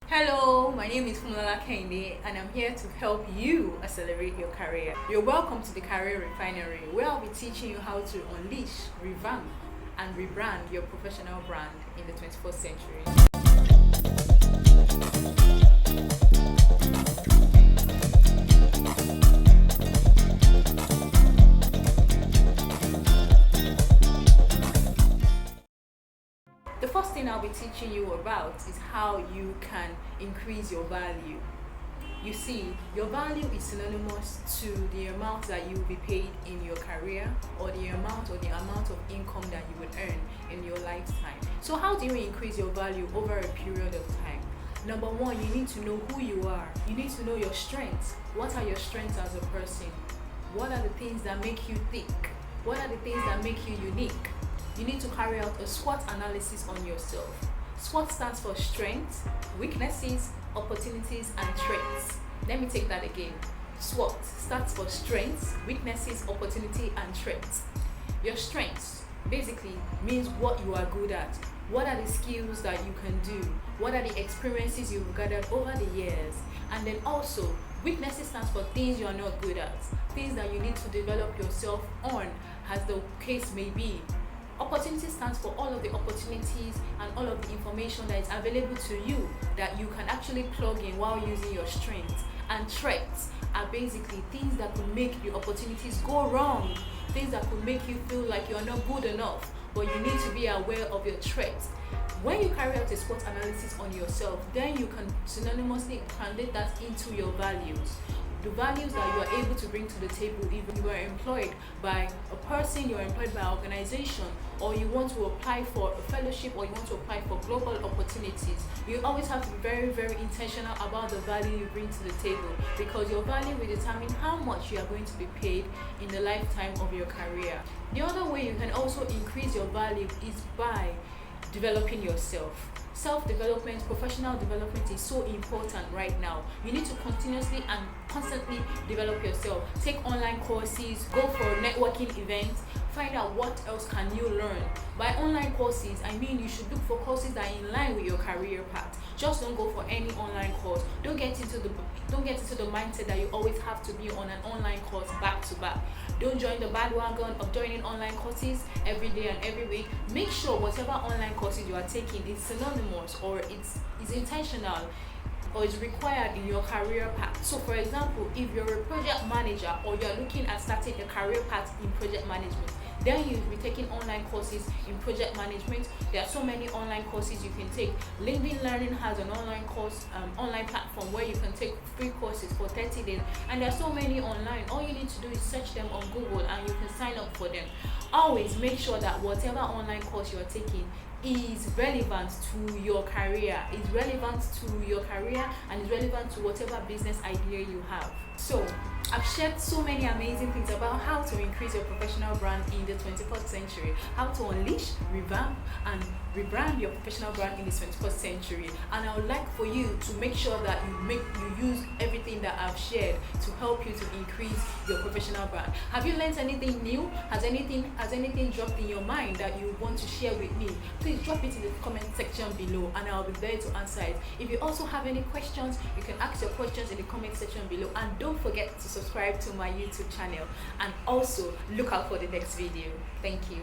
Hello, my name is Funmi and I'm here to help you accelerate your career. You're welcome to the Career Refinery, where I'll be teaching you how to unleash, revamp, and rebrand your professional brand in the 21st century. The first thing I'll be teaching you about is how you can increase your value. You see, your value is synonymous to the amount that you will be paid in your career, or the amount of income that you would earn in your lifetime. So how do you increase your value over a period of time? Number one, you need to know who you are. You need to know your strengths. What are your strengths as a person? What are the things that make you tick? What are the things that make you unique? You need to carry out a SWOT analysis on yourself. SWOT stands for strengths, weaknesses, opportunities, and traits. Let me take that again. SWOT stands for strengths, weaknesses, opportunity, and traits. Your strengths basically means what you are good at. What are the skills that you can do? What are the experiences you've gathered over the years? And then also, weaknesses stands for things you are not good at, things that you need to develop yourself on, as the case may be. Opportunity stands for all of the opportunities and all of the information that is available to you that you can actually plug in while using your strengths. And traits are basically things that could make the opportunities go wrong, things that could make you feel like you're not good enough, but you need to be aware of your traits. When you carry out a SWOT analysis on yourself, then you can synonymously translate that into your values. The values that you are able to bring to the table, even you are employed by a person, you're employed by an organization, or you want to apply for a fellowship, or you want to apply for global opportunities. You always have to be very, very intentional about the value you bring to the table, because your value will determine how much you are going to be paid in the lifetime of your career. The other way you can also increase your value is by developing yourself. Self-development, professional development is so important right now. You need to continuously and constantly develop yourself. Take online courses, go for networking events, find out what else can you learn. By online courses, I mean you should look for courses that are in line with your career path. Just don't go for any online course. Don't get into the mindset that you always have to be on an online course back to back. Don't join the bandwagon of joining online courses every day and every week. Make sure whatever online courses you are taking is synonymous, or it's intentional, or is required in your career path. So for example, if you're a project manager or you're looking at starting a career path in project management, then you'll be taking online courses in project management. There are so many online courses you can take. LinkedIn Learning has an online platform where you can take free courses for 30 days, and there are so many online. All you need to do is search them on Google and you can sign up for them. Always make sure that whatever online course you are taking is relevant to your career, and is relevant to whatever business idea you have. So I've shared so many amazing things about how to increase your professional brand in the 21st century, how to unleash, revamp, and rebrand your professional brand in the 21st century. And I would like for you to make sure that you use everything that I've shared to help you to increase your professional brand. Have you learned anything new? Has anything dropped in your mind that you want to share with me? Please drop it in the comment section below and I'll be there to answer it. If you also have any questions, you can ask your questions in the comment section below, and don't forget to subscribe to my YouTube channel, and also look out for the next video. Thank you.